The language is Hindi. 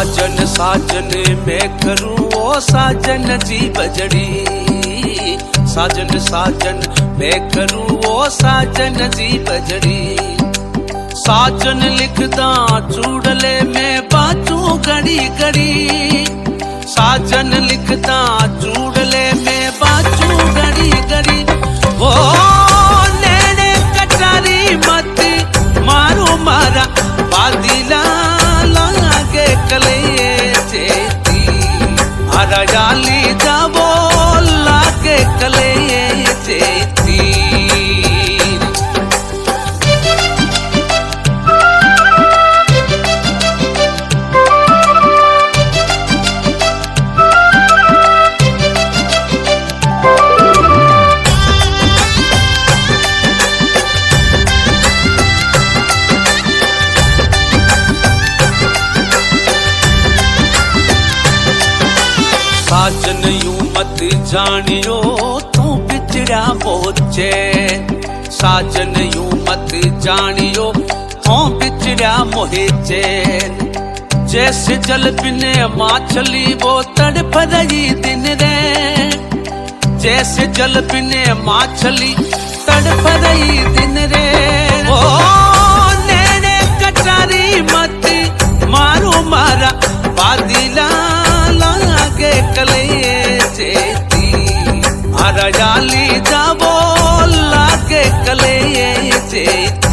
साजन साजन मैं करूं ओ साजन जी बजड़ी, साजन साजन मैं करूं ओ साजन जी बजड़ी। साजन लिखदा चूड़ले में बाजू घड़ी घड़ी, साजन लिखदा चूड़ले में बाजू घड़ी घड़ी। ओ नैने कटारी मत मारू मारा बादीला लागे कले चेती, हरयाली जावो लागे कले चेती। साजन यूं मत जानियो तू बिछड़ा मोचे, साजन यूं मत जानियो तू बिछड़ा मोहे। जैसे जल बिने माछली वो तड़प रही दिन रे, जैसे जल बिने माछली तड़प रही दिन रे। ओ नैने कटारी मत मारो मारा बादीला लागे कले चेती, हरयाली जावो लागे कले चेती।